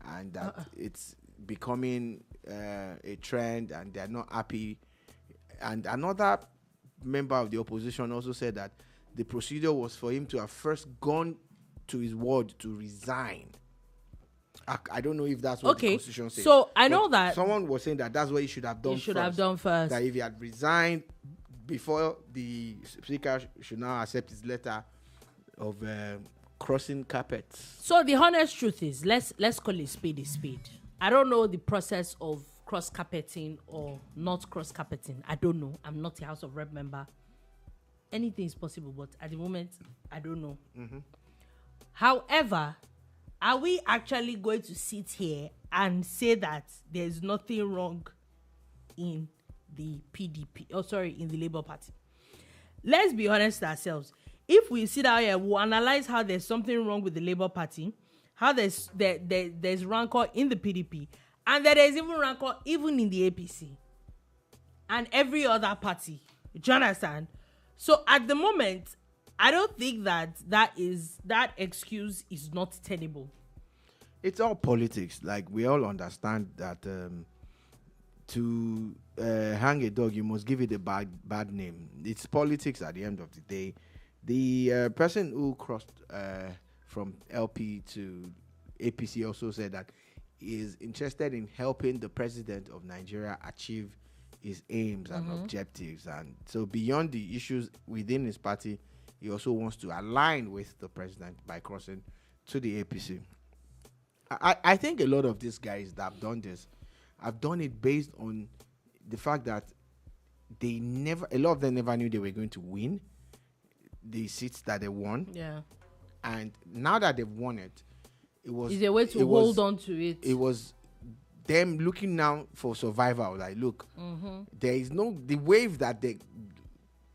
and that it's becoming a trend, and they're not happy. And another member of the opposition also said that the procedure was for him to have first gone to his ward to resign. I don't know if that's what the Constitution says. So I know that someone was saying that that's what he should have done. That if he had resigned before, the speaker should now accept his letter of crossing carpets. So the honest truth is, let's call it spade a spade. I don't know the process of cross carpeting or not cross carpeting. I don't know. I'm not a House of Rep member. Anything is possible, but at the moment, I don't know. Mm-hmm. However, are we actually going to sit here and say that there's nothing wrong in the PDP? In the Labour Party? Let's be honest with ourselves. If we sit out here, we'll analyze how there's something wrong with the Labour Party, how there's rancor in the PDP, and there is even rancor even in the APC and every other party. Do you understand? So at the moment, I don't think that excuse is not tenable. It's all politics. Like, we all understand that to hang a dog, you must give it a bad name. It's politics at the end of the day. The person who crossed from LP to APC also said that he is interested in helping the president of Nigeria achieve his aims and objectives. And so beyond the issues within his party, he also wants to align with the president by crossing to the APC. I think a lot of these guys that have done this have done it based on the fact that a lot of them never knew they were going to win the seats that they won. Yeah. And now that they've won it, is a way to hold on to it. It was them looking now for survival. Like, look, there is the wave that they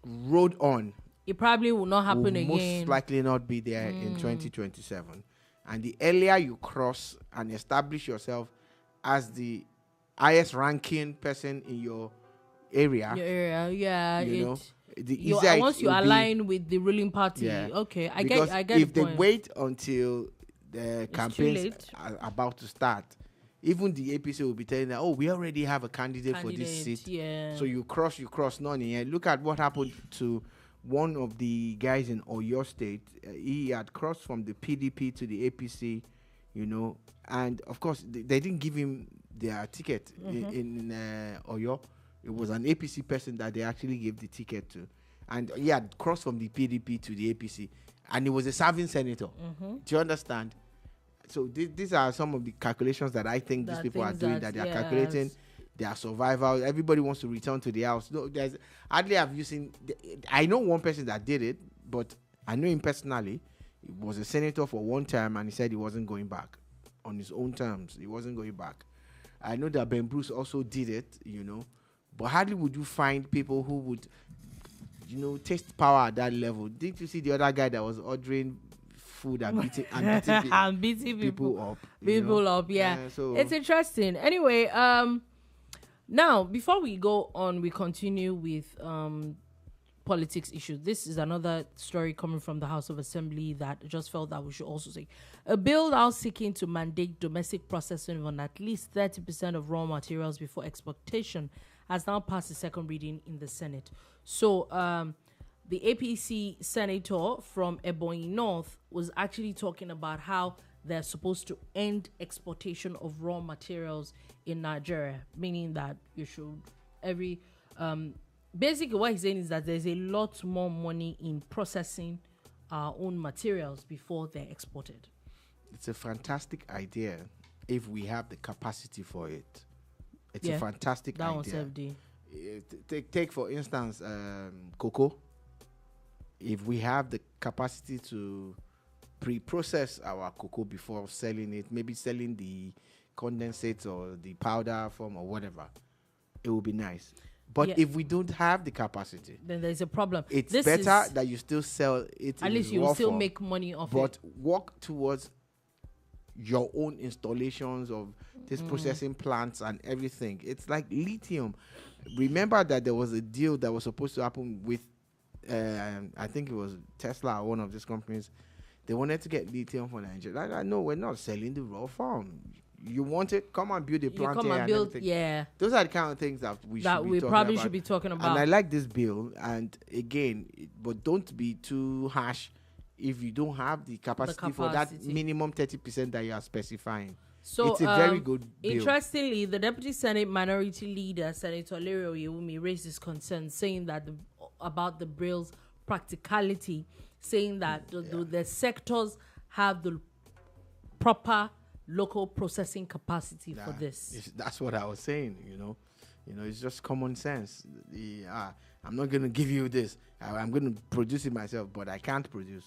rode on. It probably will not happen again. Most likely not be there in 2027. And the earlier you cross and establish yourself as the highest ranking person in your area. Once you align with the ruling party, okay, I get if the they point. wait until the campaigns are about to start, even the APC will be telling them, we already have a candidate for this seat. Yeah. So you cross none. And look at what happened to one of the guys in Oyo State. He had crossed from the PDP to the APC, and of course they didn't give him their ticket in Oyo. It was an APC person that they actually gave the ticket to, and he had crossed from the PDP to the APC, and he was a serving senator. Do you understand? So these are some of the calculations that I think these people are doing, that they are calculating their survival. Everybody wants to return to the house. No, I know one person that did it, but I know him personally. He was a senator for one term, and he said he wasn't going back on his own terms. He wasn't going back. I know that Ben Bruce also did it, but hardly would you find people who would, taste power at that level. Did you see the other guy that was ordering food and beating people up? So it's interesting. Anyway, now before we go on, we continue with politics issues. This is another story coming from the House of Assembly that I just felt that we should also say. A bill now seeking to mandate domestic processing on at least 30% of raw materials before exportation has now passed the second reading in the Senate. So the APC senator from Ebonyi North was actually talking about how they're supposed to end exportation of raw materials in Nigeria, meaning that you should basically what he's saying is that there's a lot more money in processing our own materials before they're exported. It's a fantastic idea if we have the capacity for it. It's a fantastic idea. Take for instance, cocoa. If we have the capacity to pre-process our cocoa before selling it, maybe selling the condensate or the powder form or whatever, it would be nice. But if we don't have the capacity, then there's a problem. It's better that you still sell it. At least you will still make money off it. But work towards your own installations of these processing plants and everything. It's like lithium. Remember that there was a deal that was supposed to happen with, I think it was Tesla or one of these companies. They wanted to get lithium for Nigeria. I know we're not selling the raw form. You want it? Come and build a plant come here and build. everything. Yeah. Those are the kind of things that we probably should be talking about. And I like this bill. And again, but don't be too harsh if you don't have the capacity for that minimum 30% that you are specifying. So it's a very good bill. Interestingly, the Deputy Senate Minority Leader, Senator Lero Yewumi, raised his concerns, saying that about the bill's practicality, saying that the sectors have the proper local processing capacity for this. That's what I was saying. It's just common sense. I'm not going to give you this. I'm going to produce it myself, but I can't produce.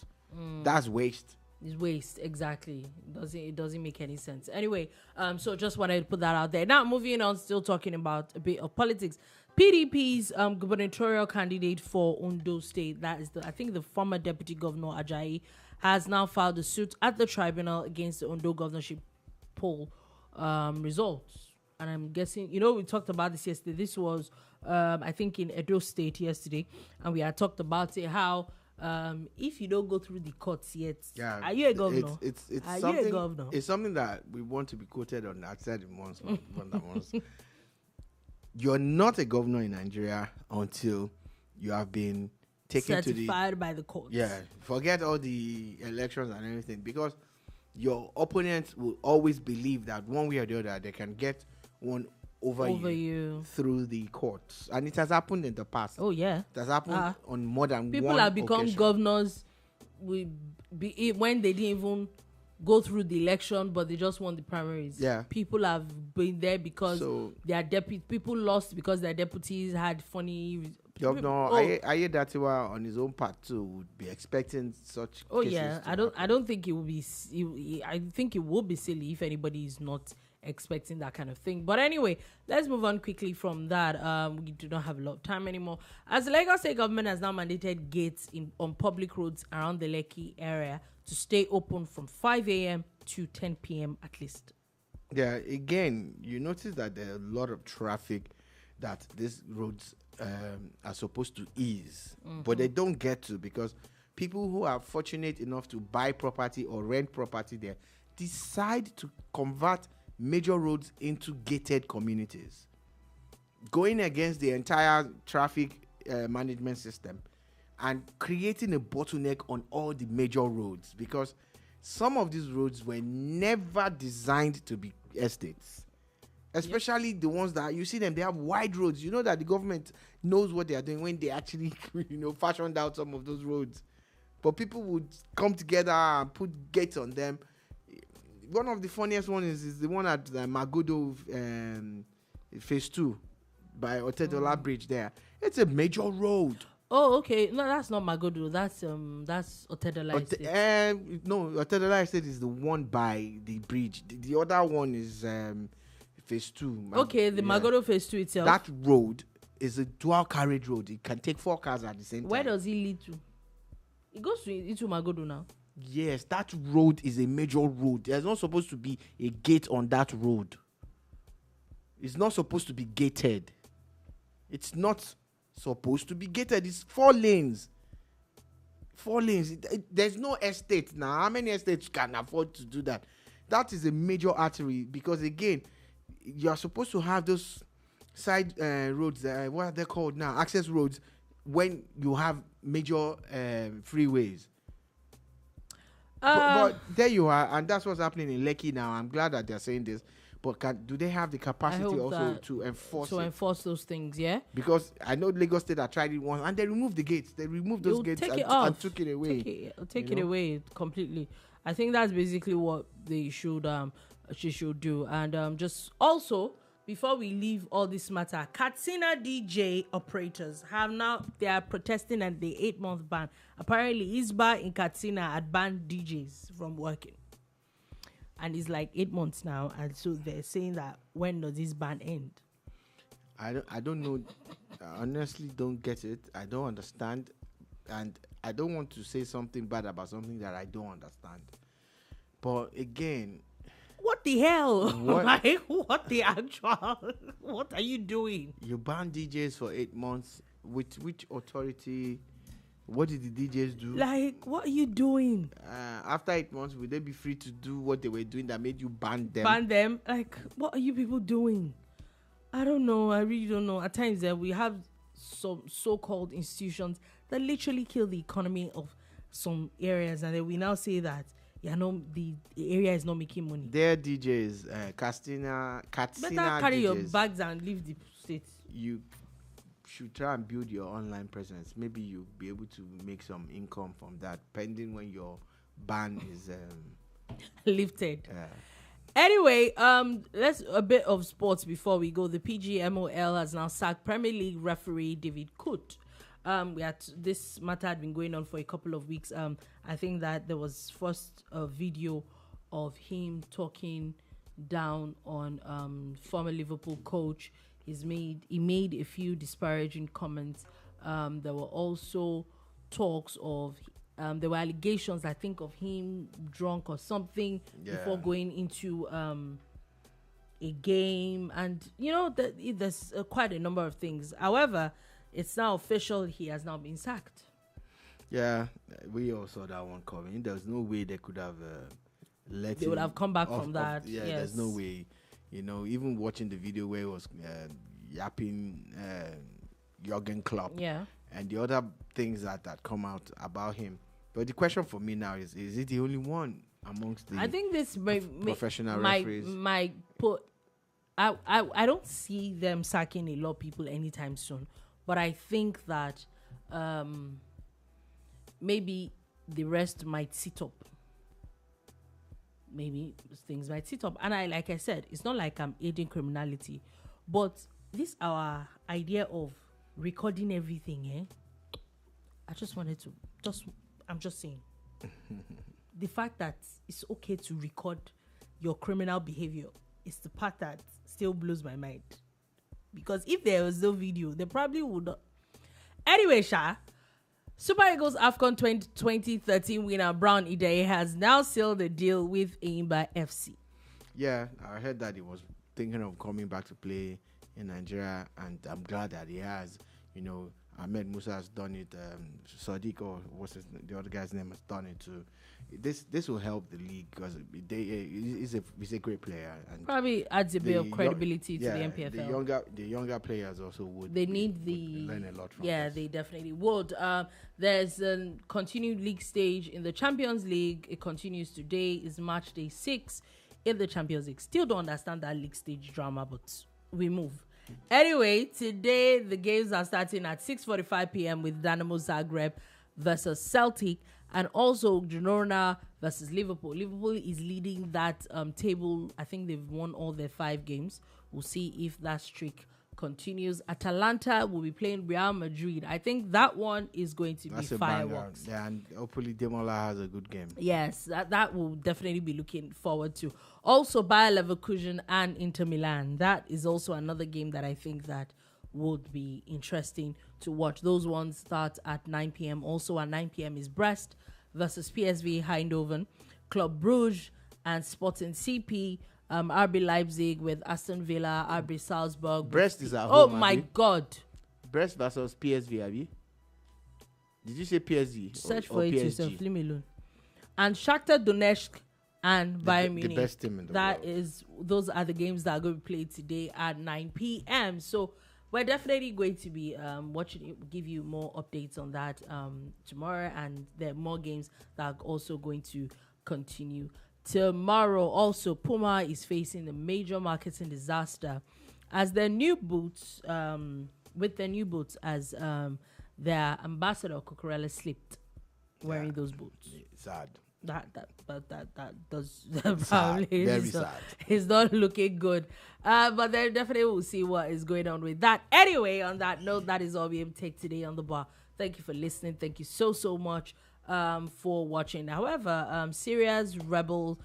That's waste. It's waste, exactly. It doesn't make any sense. Anyway, so just wanted to put that out there. Now, moving on, still talking about a bit of politics. PDP's gubernatorial candidate for Ondo State, that is I think the former Deputy Governor Ajayi, has now filed a suit at the tribunal against the Ondo governorship poll results. And I'm guessing, we talked about this yesterday. This was, I think, in Edo State yesterday, and we had talked about it, how if you don't go through the courts yet, are you a governor? You a governor? It's something that we want to be quoted on. I said it once. You're not a governor in Nigeria until you have been taken certified by the courts. Yeah, forget all the elections and everything, because your opponents will always believe that one way or the other they can get one over you through the courts, and it has happened in the past. Oh yeah, it has happened on more than people one have become occasion. Governors when they didn't even go through the election, but they just won the primaries. Yeah, people have been there because their people lost because their deputies had funny. Governor Ayedatiwa on his own part too would be expecting such. Oh yeah, I don't think it will be. I think it will be silly if anybody is not expecting that kind of thing. But anyway, let's move on quickly from that. We do not have a lot of time anymore. As the Lagos State government has now mandated gates on public roads around the Lekki area to stay open from 5 a.m. to 10 p.m. at least. Yeah, again, you notice that there are a lot of traffic that these roads are supposed to ease, but they don't get to, because people who are fortunate enough to buy property or rent property there decide to convert major roads into gated communities, going against the entire traffic management system and creating a bottleneck on all the major roads, because some of these roads were never designed to be estates, especially the ones that you see them, they have wide roads. You know that the government knows what they are doing when they actually fashioned out some of those roads, but people would come together and put gates on them. One of the funniest ones is the one at Magodo phase 2 by Otedola Bridge there. It's a major road. Oh, okay. No, that's not Magodo. That's Otedola Estate. No, Otedola Estate is the one by the bridge. The other one is phase 2. Okay, the Magodo phase 2 itself. That road is a dual carriage road. It can take 4 cars at the same time. Where does it lead to? It goes into Magodo now. Yes, that road is a major road. There's not supposed to be a gate on that road. It's not supposed to be gated. It's not supposed to be gated. It's 4 lanes. 4 lanes. There's no estate now. How many estates can afford to do that? That is a major artery, because again, you're supposed to have those side roads. What are they called now? Access roads, when you have major freeways. But there you are, and that's what's happening in Lekki now. I'm glad that they're saying this, but do they have the capacity also to enforce those things? Yeah, because I know Lagos State had tried it once and they removed the gates. They removed those gates and took it away. Take it away completely. I think that's basically what they should do. And just also, before we leave all this matter, Katsina DJ operators they are protesting at the 8-month ban. Apparently, Isba in Katsina had banned DJs from working. And it's like 8 months now. And so they're saying that, when does this ban end? I don't know. I honestly don't get it. I don't understand. And I don't want to say something bad about something that I don't understand. But again, what the hell? What the actual? What are you doing? You ban DJs for 8 months. With which authority? What did the DJs do? Like, what are you doing? After 8 months, will they be free to do what they were doing that made you ban them? Ban them? Like, what are you people doing? I don't know. I really don't know. At times, we have some so-called institutions that literally kill the economy of some areas, and then we now say that the area is not making money. Their DJs, Katsina better carry DJs, your bags and leave the state. You should try and build your online presence. Maybe you'll be able to make some income from that, pending when your ban is lifted. Anyway, let's a bit of sports before we go. The PGMOL has now sacked Premier League referee David Coote. This matter had been going on for a couple of weeks. I think that there was first a video of him talking down on former Liverpool coach. He made a few disparaging comments. There were also talks of there were allegations, I think, of him drunk or something before going into a game, and there's quite a number of things. However, it's now official. He has now been sacked. Yeah, we all saw that one coming. There's no way they could have let him. They would have come back from that. Yes. There's no way. Even watching the video where he was yapping Jurgen Klopp. Yeah. And the other things that come out about him. But the question for me now is it the only one amongst the I think this professional referees? I don't see them sacking a lot of people anytime soon. But I think that maybe the rest might sit up. Maybe things might sit up. And like I said, it's not like I'm aiding criminality. But this our idea of recording everything, I just wanted to I'm just saying. The fact that it's okay to record your criminal behavior is the part that still blows my mind. Because if there was no video, they probably would not. Anyway, Super Eagles AFCON 2013 winner Brown Ideye has now sealed a deal with Enyimba FC. Yeah, I heard that he was thinking of coming back to play in Nigeria, and I'm glad that he has. Ahmed Musa has done it. Sadiq, or the other guy's name, has done it too. This will help the league because he's a great player, and probably adds a bit of credibility to the NPFL. The younger players also would. They need would learn a lot from. Yeah, they definitely would. There's a continued league stage in the Champions League. It continues today. Is match day 6 in the Champions League. Still don't understand that league stage drama, but we move. Anyway, today the games are starting at 6:45 p.m. with Dynamo Zagreb versus Celtic, and also Girona versus Liverpool. Liverpool is leading that table. I think they've won all their 5 games. We'll see if that streak continues. Atalanta will be playing Real Madrid. I think that one is going to be fireworks. Yeah, and hopefully Demola has a good game. Yes, that will definitely be looking forward to. Also, Bayer Leverkusen and Inter Milan. That is also another game that I think that would be interesting to watch. Those ones start at 9 p.m. Also at 9 p.m. is Brest versus PSV Eindhoven, Club Brugge and Sporting CP, RB Leipzig with Aston Villa, RB Salzburg. Brest is at home. Oh my God. Brest versus PSV, Abby. Did you say PSG? Search for it yourself. Leave me alone. And Shakhtar Donetsk and Bayern Munich. The best team in the world. Those are the games that are going to be played today at 9 p.m. So we're definitely going to be watching it, give you more updates on that tomorrow, and there are more games that are also going to continue tomorrow. Also, Puma is facing a major marketing disaster as their new boots, as their ambassador Cucurella slipped wearing those boots. Sad. That does sad. Very sad. It's not looking good. But then definitely we'll see what is going on with that. Anyway, on that note, that is all we have to take today on the bar. Thank you for listening. Thank you so much for watching. However, Syria's rebels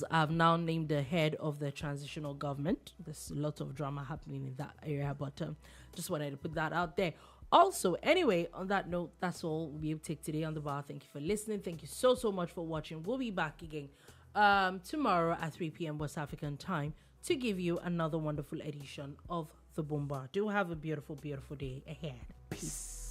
have now named the head of the transitional government. There's a lot of drama happening in that area, but just wanted to put that out there. Also, anyway, on that note, that's all we'll take today on the bar. Thank you for listening. Thank you so much for watching. We'll be back again tomorrow at 3 p.m. West African time to give you another wonderful edition of the BoomBar. Do have a beautiful, beautiful day ahead. Peace.